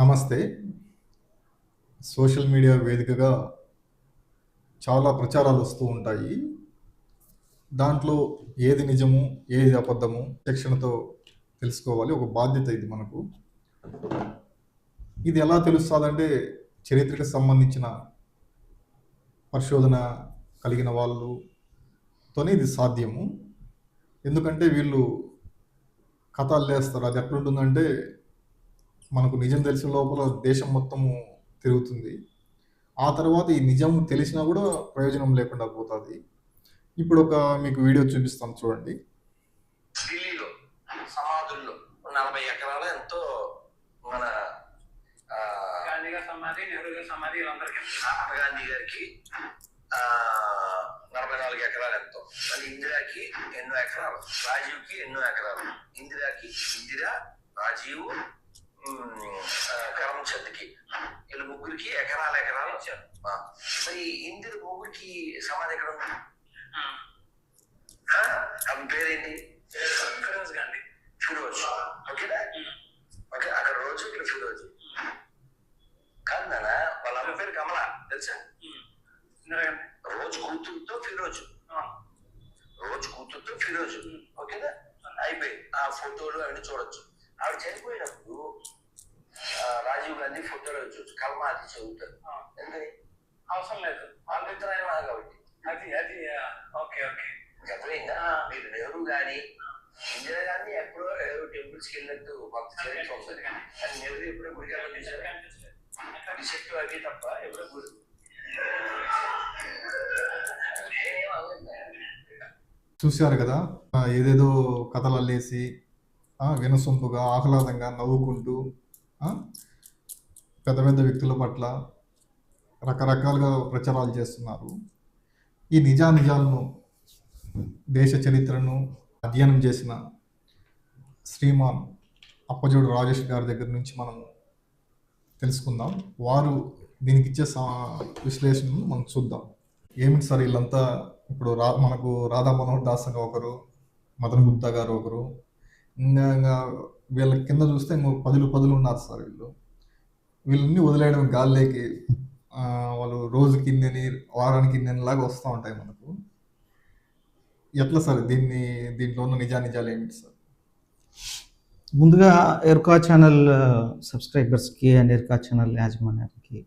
నమస్తే. Social media వేదికగా చాలా ప్రచారాలు వస్తూ ఉంటాయి. దాంట్లో ఏది నిజము, ఏది అబద్ధము శిక్షణతో తెలుసుకోవాలి. ఒక బాధ్యత ఇది మనకు. ఇది ఎలా తెలుస్తాదంటే చరిత్రకు సంబంధించిన పరిశోధన కలిగిన వాళ్ళతోనే ఇది సాధ్యము. ఎందుకంటే వీళ్ళు కథ అల్లేస్తారు. అది ఎట్లుంటుందంటే మనకు నిజం తెలిసిన లోపల దేశం మొత్తము తిరుగుతుంది. ఆ తర్వాత ఈ నిజం తెలిసినా కూడా ప్రయోజనం లేకుండా పోతుంది. ఇప్పుడు మీకు వీడియో చూపిస్తాను చూడండి. ఢిల్లీలో సమాధుల్లో 40 ఎకరాలు ఎంతో మన గాంధీ గారి సమాధి, నెహ్రూ గారి సమాధి, మహాత్మా గాంధీ గారికి 44 ఎకరాలు ఎంతో, మళ్ళీ ఇందిరాకి ఎన్నో ఎకరాలు, రాజీవ్కి ఎన్నో ఎకరాలు, ఇందిరా, రాజీవ్, కరమ్చంద్కి వీళ్ళు ముగ్గురికి ఎకరాలు ఇచ్చారు. మరి ఇందిర ముగ్గురికి సమాధి ఎక్కడ ఉంది? ఆమె పేరేంటి? ఫిరోజ్ గాంధీ. ఫిరోజ్. ఓకేనా? ఓకే, అక్కడ రోజు ఇక్కడ ఫిరోజ్ కాదు నాన్న, వాళ్ళ అమ్మ పేరు కమల తెలుసా? రోజు కూతురుతో ఫిరోజ్. ఓకేనా? అయిపోయి ఆ ఫోటోలు అవన్నీ చూడొచ్చు. ఆవిడ చనిపోయినప్పుడు రాజీవ్ గాంధీ ఫోటోలో చూడొచ్చు. కల్మాది చదువుతారు. ఎందుకని? అవసరం లేదు, వాళ్ళిద్దరు కాబట్టి. అది ఓకే ఓకే అర్థమైందా? మీరు నెహ్రూ గాని ఇందిరా గాంధీ ఎప్పుడో టెంపుల్స్ కి వెళ్ళినట్టు కొంత చరిత్ర ఉంటుంది. కానీ నెహ్రూ ఎప్పుడో గుడికి అవి తప్ప ఎప్పుడో గుడి చూశారు కదా, ఏదేదో కథలు అల్లేసి వినసొంపుగా ఆహ్లాదంగా నవ్వుకుంటూ పెద్ద పెద్ద వ్యక్తుల పట్ల రకరకాలుగా ప్రచారాలు చేస్తున్నారు. ఈ నిజాలను దేశ చరిత్రను అధ్యయనం చేసిన శ్రీమాన్ అప్పజోడు రాజేష్ గారి దగ్గర నుంచి మనం తెలుసుకుందాం. వారు దీనికి ఇచ్చే విశ్లేషణను మనం చూద్దాం. ఏమిటి సార్ వీళ్ళంతా? ఇప్పుడు మనకు రాధా మనోహర్ దాస్ అని ఒకరు, మదన్ గుప్తా గారు ఒకరు, ఇంకా వీళ్ళ కింద చూస్తే ఇంకో పదులు ఉన్నారు సార్. వీళ్ళని వదిలేయడం గాల్లోకి. వాళ్ళు రోజుకి ఇన్ని, వారానికి ఇన్ని లాగా వస్తూ ఉంటాయి మనకు. ఎట్లా సార్ దీంట్లో ఉన్న నిజాలు ఏమిటి సార్? ముందుగా ఎర్కా ఛానల్ సబ్స్క్రైబర్స్కి అండ్ ఎర్కా ఛానల్ యాజమాన్యానికి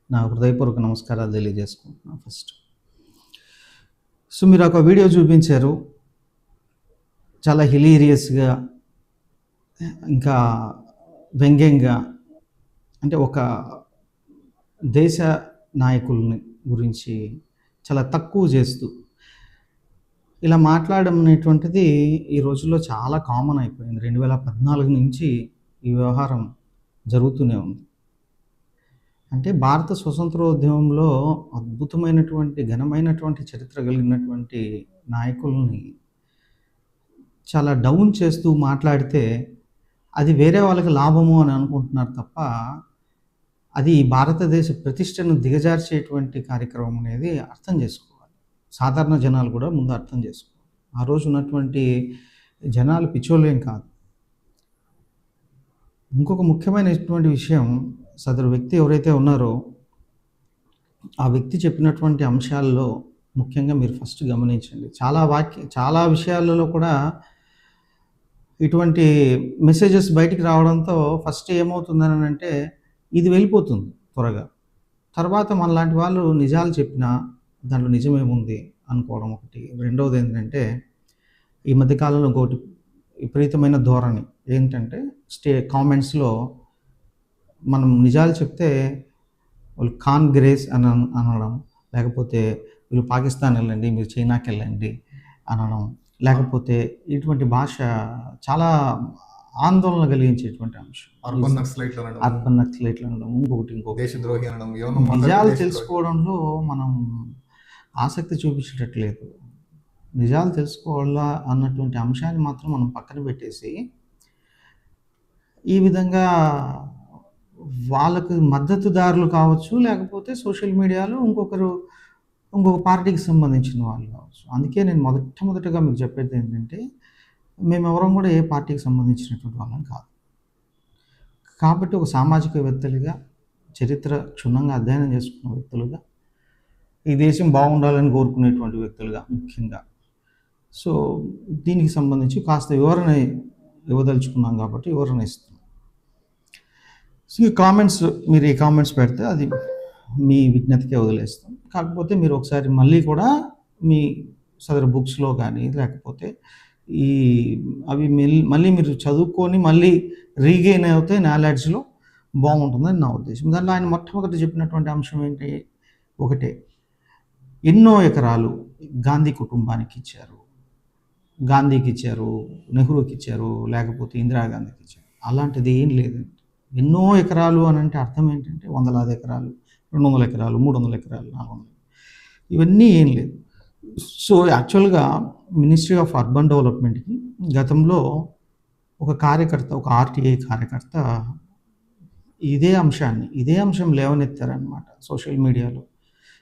నా హృదయపూర్వక నమస్కారాలు తెలియజేసుకుంటున్నాను. ఫస్ట్ మీరు ఒక వీడియో చూపించారు, చాలా హిలీరియస్గా, ఇంకా వ్యంగ్యంగా, అంటే ఒక దేశ నాయకుల్ని గురించి చాలా తక్కువ చేస్తూ ఇలా మాట్లాడడం అనేటువంటిది ఈ రోజుల్లో చాలా కామన్ అయిపోయింది. 2014 నుంచి ఈ వ్యవహారం జరుగుతూనే ఉంది. అంటే భారత స్వతంత్రోద్యమంలో అద్భుతమైనటువంటి ఘనమైనటువంటి చరిత్ర కలిగినటువంటి నాయకుల్ని చాలా డౌన్ చేస్తూ మాట్లాడితే అది వేరే వాళ్ళకి లాభము అని అనుకుంటున్నారు తప్ప అది భారతదేశ ప్రతిష్టను దిగజార్చేటువంటి కార్యక్రమం అనేది అర్థం చేసుకోవాలి. సాధారణ జనాలు కూడా ముందు అర్థం చేసుకోవాలి. ఆ రోజు ఉన్నటువంటి జనాలు పిచ్చోళ్ళేం కాదు. ఇంకొక ముఖ్యమైనటువంటి విషయం, సదరు వ్యక్తి ఎవరైతే ఉన్నారో ఆ వ్యక్తి చెప్పినటువంటి అంశాల్లో ముఖ్యంగా మీరు ఫస్ట్ గమనించండి. చాలా విషయాలలో కూడా ఇటువంటి మెసేజెస్ బయటికి రావడంతో ఫస్ట్ ఏమవుతుందని అంటే ఇది వెళ్ళిపోతుంది త్వరగా. తర్వాత మనలాంటి వాళ్ళు నిజాలు చెప్పినా దాంట్లో నిజమేముంది అనుకోవడం ఒకటి. రెండవది ఏంటంటే ఈ మధ్యకాలంలో ఇంకోటి విపరీతమైన ధోరణి ఏంటంటే కామెంట్స్లో మనం నిజాలు చెప్తే వాళ్ళు ఖాన్ గ్రేస్ అని అనడం, లేకపోతే వీళ్ళు పాకిస్తాన్ వెళ్ళండి, మీరు చైనాకి వెళ్ళండి అనడం, లేకపోతే ఇటువంటి భాష చాలా ఆందోళన కలిగించేటువంటి అంశం. అర్బన్ నక్సలైట్లు అనడం, ఇంకొకటి దేశద్రోహి అనడం. నిజాలు తెలుసుకోవడంలో మనం ఆసక్తి చూపించేటట్లేదు. నిజాలు తెలుసుకోవాలా అన్నటువంటి అంశాన్ని మాత్రం మనం పక్కన పెట్టేసి ఈ విధంగా వాళ్ళకు మద్దతుదారులు కావచ్చు, లేకపోతే సోషల్ మీడియాలో ఇంకొక పార్టీకి సంబంధించిన వాళ్ళు కావచ్చు. అందుకే నేను మొదటగా మీకు చెప్పేది ఏంటంటే మేమెవరం కూడా ఏ పార్టీకి సంబంధించినటువంటి వాళ్ళం కాదు. కాబట్టి ఒక సామాజికవేత్తలుగా, చరిత్ర క్షుణ్ణంగా అధ్యయనం చేసుకున్న వ్యక్తులుగా, ఈ దేశం బాగుండాలని కోరుకునేటువంటి వ్యక్తులుగా ముఖ్యంగా, సో దీనికి సంబంధించి కాస్త వివరణ ఇవ్వదలుచుకున్నాం కాబట్టి వివరణ ఇస్తున్నాం. సో ఈ కామెంట్స్, మీరు ఈ కామెంట్స్ పెడితే అది మీ విజ్ఞతకే వదిలేస్తాం. కాకపోతే మీరు ఒకసారి మళ్ళీ కూడా మీ సదరు బుక్స్లో కానీ లేకపోతే ఈ అవి మళ్ళీ మీరు చదువుకొని మళ్ళీ రీగెయిన్ అవుతే నాలెడ్జ్లో బాగుంటుందని నా ఉద్దేశం. దాంట్లో ఆయన మొట్టమొదటి చెప్పినటువంటి అంశం ఏంటి? ఒకటే, ఎన్నో ఎకరాలు గాంధీ కుటుంబానికి ఇచ్చారు, గాంధీకి ఇచ్చారు, నెహ్రూకి ఇచ్చారు, లేకపోతే ఇందిరాగాంధీకి ఇచ్చారు. అలాంటిది ఏం లేదండి. ఎన్నో ఎకరాలు అని అంటే అర్థం ఏంటంటే 100 ఎకరాలు, 200 ఎకరాలు, 300 ఎకరాలు, 400, ఇవన్నీ ఏం లేదు. సో యాక్చువల్గా మినిస్ట్రీ ఆఫ్ అర్బన్ డెవలప్మెంట్కి గతంలో ఒక కార్యకర్త, ఒక ఆర్టీఐ కార్యకర్త ఇదే అంశం లేవనెత్తారనమాట సోషల్ మీడియాలో.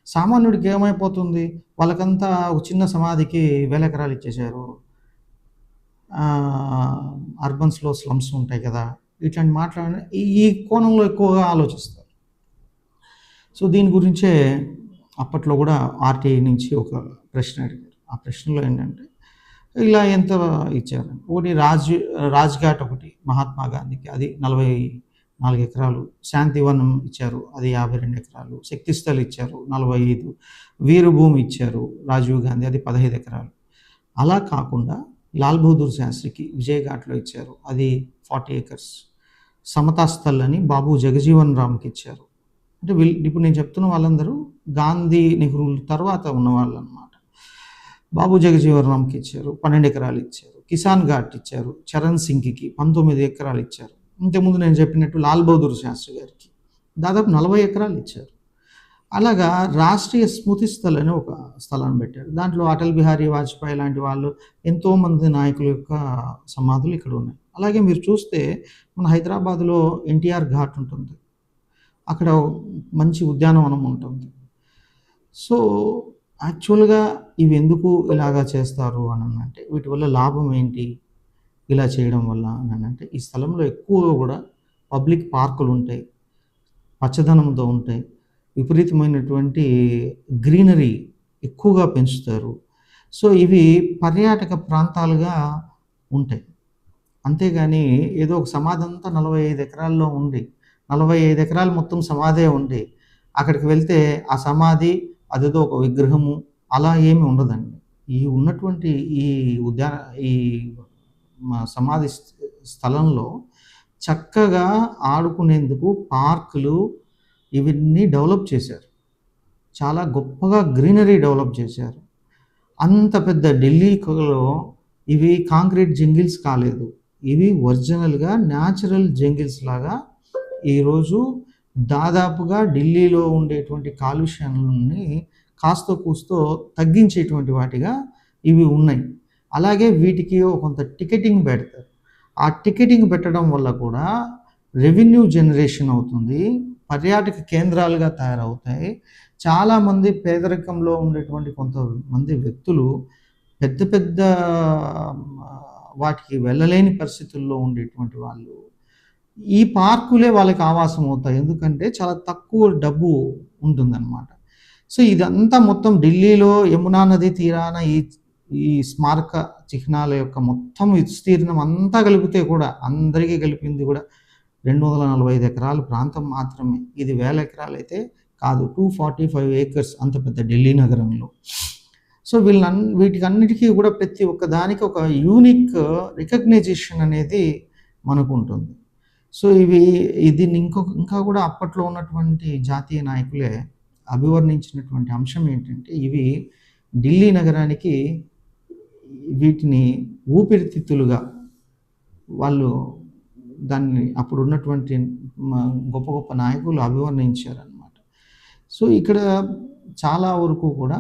సామాన్యుడికి ఏమైపోతుంది, వాళ్ళకంతా ఒక చిన్న సమాధికి 1000 ఎకరాలు ఇచ్చేశారు, అర్బన్స్లో స్లమ్స్ ఉంటాయి కదా, ఇట్లాంటి మాట్లాడి ఈ కోణంలో ఎక్కువగా ఆలోచిస్తారు. సో దీని గురించే అప్పట్లో కూడా ఆర్టీఐ నుంచి ఒక ప్రశ్న అడిగారు. ఆ ప్రశ్నలో ఏంటంటే ఇలా ఎంత ఇచ్చారు? ఒకటి రాజ్ఘాట్ ఒకటి మహాత్మా గాంధీకి, అది 44 ఎకరాలు, శాంతివనం ఇచ్చారు, అది 52 ఎకరాలు, శక్తిస్థల్ ఇచ్చారు 45, వీరభూమి ఇచ్చారు రాజీవ్ గాంధీ, అది 15 ఎకరాలు. అలా కాకుండా లాల్ బహదూర్ శాస్త్రికి విజయఘాట్లో ఇచ్చారు, అది 40 acres. సమతాస్థల్ అని బాబు జగజీవన్ రామ్కి ఇచ్చారు. అంటే ఇప్పుడు నేను చెప్తున్న వాళ్ళందరూ గాంధీ నెహ్రూ తర్వాత ఉన్నవాళ్ళు అనమాట. బాబు జగజీవన్ రామ్కి ఇచ్చారు 12 ఎకరాలు ఇచ్చారు. కిసాన్ ఘాట్ ఇచ్చారు చరణ్ సింగ్కి 19 ఎకరాలు ఇచ్చారు. ఇంతకుముందు నేను చెప్పినట్టు లాల్ బహదూర్ శాస్త్రి గారికి దాదాపు 40 ఎకరాలు ఇచ్చారు. అలాగా రాష్ట్రీయ స్మృతి స్థల్ అని ఒక స్థలాన్ని పెట్టారు. దాంట్లో అటల్ బిహారీ వాజ్పేయి లాంటి వాళ్ళు, ఎంతోమంది నాయకుల యొక్క సమాధులు ఇక్కడ ఉన్నాయి. అలాగే మీరు చూస్తే మన హైదరాబాద్లో ఎన్టీఆర్ ఘాట్ ఉంటుంది, అక్కడ మంచి ఉద్యానవనం ఉంటుంది. సో యాక్చువల్గా ఇవి ఎందుకు ఇలాగా చేస్తారు అని అంటే, వీటి వల్ల లాభం ఏంటి ఇలా చేయడం వల్ల అని అంటే, ఈ స్థలంలో ఎక్కువగా కూడా పబ్లిక్ పార్కులు ఉంటాయి, పచ్చదనంతో ఉంటాయి, విపరీతమైనటువంటి గ్రీనరీ ఎక్కువగా పెంచుతారు. సో ఇవి పర్యాటక ప్రాంతాలుగా ఉంటాయి. అంతేగాని ఏదో ఒక సమాధి అంతా 45 ఎకరాల్లో ఉండి, 45 ఎకరాలు మొత్తం సమాధే ఉండి అక్కడికి వెళ్తే ఆ సమాధి అదేదో ఒక విగ్రహము అలా ఏమి ఉండదండి. ఈ ఉన్నటువంటి ఈ సమాధి స్థలంలో చక్కగా ఆడుకునేందుకు పార్కులు ఇవన్నీ డెవలప్ చేశారు. చాలా గొప్పగా గ్రీనరీ డెవలప్ చేశారు. అంత పెద్ద ఢిల్లీలో ఇవి కాంక్రీట్ జంగిల్స్ కాలేదు, ఇవి ఒరిజినల్గా న్యాచురల్ జంగిల్స్ లాగా ఈరోజు దాదాపుగా ఢిల్లీలో ఉండేటువంటి కాలుష్యాన్ని కాస్త కూస్తో తగ్గించేటువంటి వాటిగా ఇవి ఉన్నాయి. అలాగే వీటికి కొంత టికెటింగ్ పెడతారు. ఆ టికెటింగ్ పెట్టడం వల్ల కూడా రెవెన్యూ జనరేషన్ అవుతుంది, పర్యాటక కేంద్రాలుగా తయారవుతాయి. చాలామంది పేదరికంలో ఉండేటువంటి కొంతమంది వ్యక్తులు పెద్ద పెద్ద వాటికి వెళ్ళలేని పరిస్థితుల్లో ఉండేటువంటి వాళ్ళు ఈ పార్కులే వాళ్ళకి ఆవాసం అవుతాయి. ఎందుకంటే చాలా తక్కువ డబ్బు ఉంటుందన్నమాట. సో ఇదంతా మొత్తం ఢిల్లీలో యమునా నది తీరాన ఈ స్మారక చిహ్నాల యొక్క మొత్తం విస్తీర్ణం అంతా కలిపితే కూడా, అందరికీ కలిపింది కూడా 245 ఎకరాల ప్రాంతం మాత్రమే. ఇది 1000 ఎకరాలు అయితే కాదు, 245 acres అంత పెద్ద ఢిల్లీ నగరంలో. సో వీటికి అన్నిటికీ కూడా ప్రతి ఒక్క దానికి ఒక యూనిక్ రికగ్నైజేషన్ అనేది మనకు ఉంటుంది. సో దీన్ని ఇంకా కూడా అప్పట్లో ఉన్నటువంటి జాతీయ నాయకులే అభివర్ణించినటువంటి అంశం ఏంటంటే, ఇవి ఢిల్లీ నగరానికి వీటిని ఊపిరితిత్తులుగా వాళ్ళు దాన్ని అప్పుడు ఉన్నటువంటి గొప్ప గొప్ప నాయకులు అభివర్ణించారనమాట. సో ఇక్కడ చాలా వరకు కూడా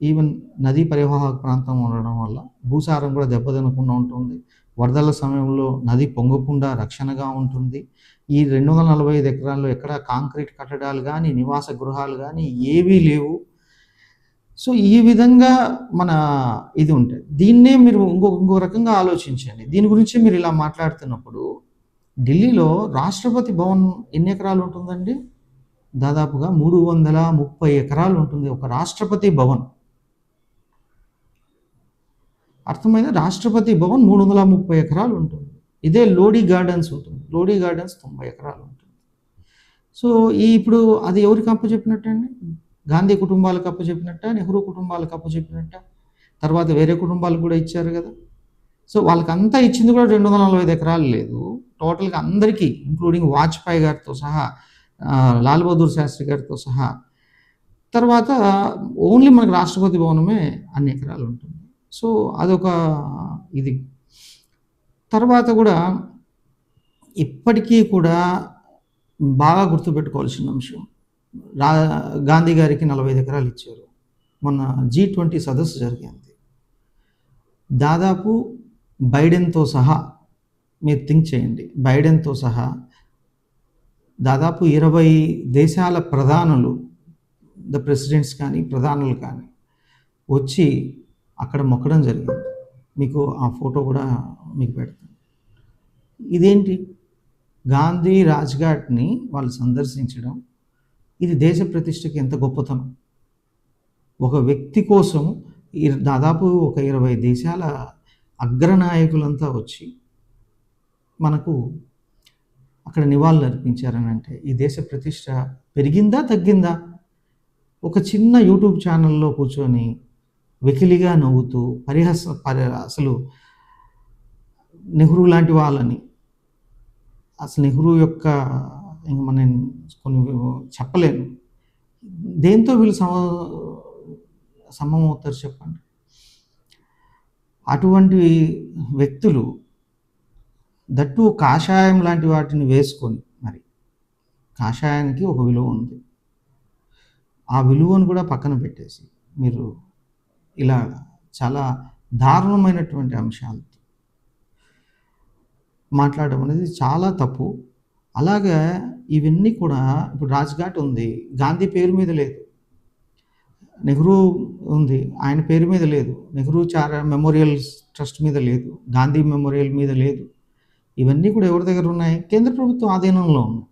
ఈవెన్ నదీ పరివాహక ప్రాంతం ఉండడం వల్ల భూసారం కూడా దెబ్బతినకుండా ఉంటుంది. వరదల సమయంలో నది పొంగకుండా రక్షణగా ఉంటుంది. ఈ 245 ఎకరాల్లో ఎక్కడ కాంక్రీట్ కట్టడాలు కానీ నివాస గృహాలు కానీ ఏవీ లేవు. సో ఈ విధంగా మన ఇది ఉంటుంది. దీన్నే మీరు ఇంకో రకంగా ఆలోచించండి. దీని గురించి మీరు ఇలా మాట్లాడుతున్నప్పుడు ఢిల్లీలో రాష్ట్రపతి భవన్ ఎన్ని ఎకరాలు ఉంటుందండి? దాదాపుగా 330 ఎకరాలు ఉంటుంది ఒక రాష్ట్రపతి భవన్. అర్థమైందా? రాష్ట్రపతి భవన్ 330 ఎకరాలు ఉంటుంది. ఇదే లోడీ గార్డెన్స్ ఉంటుంది. లోడీ గార్డెన్స్ 90 ఎకరాలు ఉంటుంది. సో ఇప్పుడు అది ఎవరికి అప్పచెప్పినట్టు అండి? గాంధీ కుటుంబాలకు అప్పచెప్పినట్ట, నెహ్రూ కుటుంబాలకు అప్పచెప్పినట్ట, తర్వాత వేరే కుటుంబాలకు కూడా ఇచ్చారు కదా. సో వాళ్ళకంతా ఇచ్చింది కూడా 245 ఎకరాలు లేదు. టోటల్గా అందరికీ ఇంక్లూడింగ్ వాజ్పేయి గారితో సహా, లాల్ బహదూర్ శాస్త్రి గారితో సహా, తర్వాత ఓన్లీ మనకు రాష్ట్రపతి భవనమే అన్ని ఎకరాలు ఉంటుంది. సో అదొక ఇది. తర్వాత కూడా ఇప్పటికీ కూడా బాగా గుర్తుపెట్టుకోవాల్సిన అంశం, గాంధీ గారికి 45 ఎకరాలు ఇచ్చారు. మొన్న G20 సదస్సు జరిగింది. దాదాపు బైడెన్తో సహా మీరు థింక్ చేయండి, బైడెన్తో సహా దాదాపు 20 దేశాల ప్రధానులు, ప్రెసిడెంట్స్ కానీ ప్రధానులు కానీ వచ్చి అక్కడ మొక్కడం జరిగింది. మీకు ఆ ఫోటో కూడా మీకు పెడతాను. ఇదేంటి? గాంధీ రాజ్ఘాట్ని వాళ్ళు సందర్శించడం, ఇది దేశ ప్రతిష్టకి ఎంత గొప్పతనం. ఒక వ్యక్తి కోసం దాదాపు ఒక 20 దేశాల అగ్రనాయకులంతా వచ్చి మనకు అక్కడ నివాళులు అర్పించారని అంటే ఈ దేశ ప్రతిష్ట పెరిగిందా తగ్గిందా? ఒక చిన్న యూట్యూబ్ ఛానల్లో కూర్చొని వెకిలిగా నవ్వుతూ అసలు నెహ్రూ లాంటి వాళ్ళని, అసలు నెహ్రూ యొక్క ఇంకా మనం కొన్ని చెప్పలేను, దేంతో వీళ్ళు సమమవుతారు చెప్పండి? అటువంటి వ్యక్తులు దట్టు కాషాయం లాంటి వాటిని వేసుకొని, మరి కాషాయానికి ఒక విలువ ఉంది, ఆ విలువను కూడా పక్కన పెట్టేసి మీరు ఇలా చాలా దారుణమైనటువంటి అంశాలు మాట్లాడడం అనేది చాలా తప్పు. అలాగే ఇవన్నీ కూడా ఇప్పుడు రాజ్ఘాట్ ఉంది, గాంధీ పేరు మీద లేదు. నెహ్రూ ఉంది, ఆయన పేరు మీద లేదు. నెహ్రూ మెమోరియల్ ట్రస్ట్ మీద లేదు. గాంధీ మెమోరియల్ మీద లేదు. ఇవన్నీ కూడా ఎవరి దగ్గర ఉన్నాయి? కేంద్ర ప్రభుత్వం ఆధీనంలో ఉంది.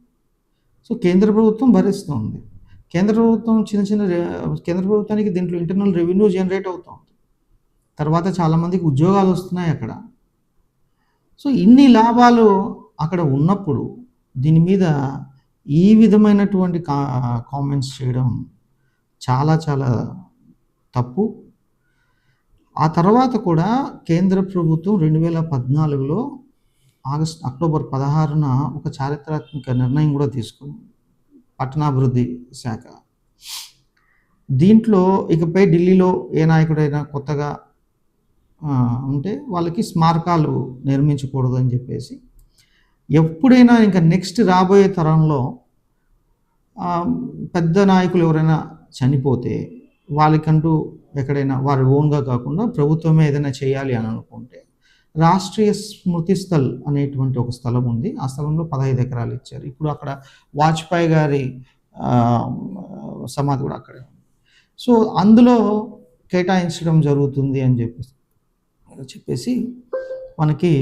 సో కేంద్ర ప్రభుత్వం భరిస్తుంది. కేంద్ర ప్రభుత్వం కేంద్ర ప్రభుత్వానికి దీంట్లో ఇంటర్నల్ రెవెన్యూ జనరేట్ అవుతుంది. తర్వాత చాలామందికి ఉద్యోగాలు వస్తున్నాయి అక్కడ. సో ఇన్ని లాభాలు అక్కడ ఉన్నప్పుడు దీని మీద ఈ విధమైనటువంటి కామెంట్స్ చేయడం చాలా చాలా తప్పు. ఆ తర్వాత కూడా కేంద్ర ప్రభుత్వం 2014లో అక్టోబర్ 16న ఒక చారిత్రాత్మక నిర్ణయం కూడా తీసుకుంది, పట్టణాభివృద్ధి శాఖ. దీంట్లో ఇకపై ఢిల్లీలో ఏ నాయకుడైనా కొత్తగా ఉంటే వాళ్ళకి స్మారకాలు నిర్మించకూడదు అని చెప్పేసి, ఎప్పుడైనా ఇంకా నెక్స్ట్ రాబోయే తరంలో పెద్ద నాయకులు ఎవరైనా చనిపోతే వాళ్ళకంటూ ఎక్కడైనా వారి ఓన్గా కాకుండా ప్రభుత్వమే ఏదైనా చేయాలి అని అనుకుంటే రాష్ట్రీయ స్మృతి స్థల్ అనేటువంటి ఒక స్థలం ఉంది. ఆ స్థలంలో 15 ఎకరాలు ఇచ్చారు. ఇప్పుడు అక్కడ వాజ్పేయి గారి సమాధి కూడా అక్కడే ఉంది. సో అందులో కేటాయించడం జరుగుతుంది అని చెప్పేసి మనకి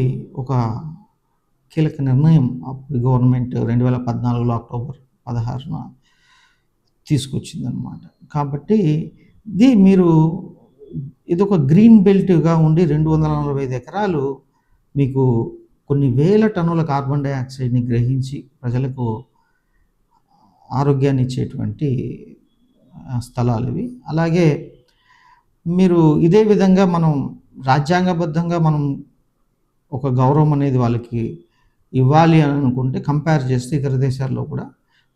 ఒక కీలక నిర్ణయం గవర్నమెంట్ 2014లో అక్టోబర్ 16న తీసుకొచ్చిందనమాట. కాబట్టి ఇదొక గ్రీన్ బెల్ట్గా ఉండి 245 ఎకరాలు మీకు కొన్ని వేల టన్నుల కార్బన్ డైఆక్సైడ్ని గ్రహించి ప్రజలకు ఆరోగ్యాన్ని ఇచ్చేటువంటి స్థలాలు ఇవి. అలాగే మీరు ఇదే విధంగా మనం రాజ్యాంగబద్ధంగా మనం ఒక గౌరవం అనేది వాళ్ళకి ఇవ్వాలి అని అనుకుంటే కంపేర్ చేస్తే ఇతర దేశాల్లో కూడా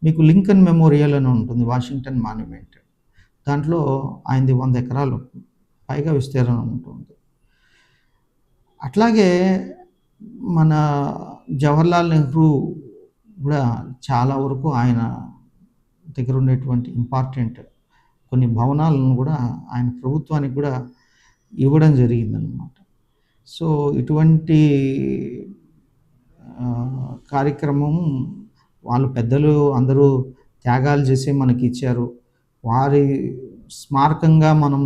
మీకు లింకన్ మెమోరియల్ అని ఉంటుంది, వాషింగ్టన్ మాన్యుమెంట్. దాంట్లో ఆయనది 100 ఎకరాలు పైగా విస్తీర్ణం ఉంటుంది. అట్లాగే మన జవహర్లాల్ నెహ్రూ కూడా చాలా వరకు ఆయన దగ్గర ఉండేటువంటి ఇంపార్టెంట్ కొన్ని భవనాలను కూడా ఆయన ప్రభుత్వానికి కూడా ఇవ్వడం జరిగిందనమాట. సో ఇటువంటి కార్యక్రమం వాళ్ళు పెద్దలు అందరూ త్యాగాలు చేసి మనకి ఇచ్చారు. వారి స్మారకంగా మనం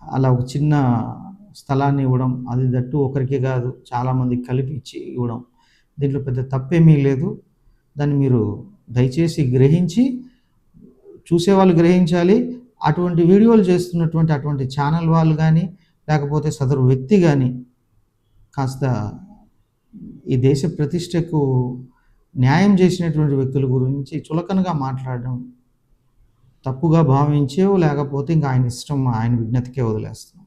అలా ఒక చిన్న స్థలాన్ని ఇవ్వడం, అది దట్టు ఒకరికి కాదు చాలామందికి కలిపి ఇవ్వడం, దీంట్లో పెద్ద తప్పేమీ లేదు. దాన్ని మీరు దయచేసి గ్రహించి, చూసేవాళ్ళు గ్రహించాలి. అటువంటి వీడియోలు చేస్తున్నటువంటి అటువంటి ఛానల్ వాళ్ళు కానీ, లేకపోతే సదరు వ్యక్తి కానీ కాస్త ఈ దేశ ప్రతిష్టకు న్యాయం చేసినటువంటి వ్యక్తుల గురించి చులకనగా మాట్లాడడం తప్పుగా భావించో, లేకపోతే ఇంకా ఆయన ఇష్టం, ఆయన విజ్ఞతకే వదిలేస్తాం.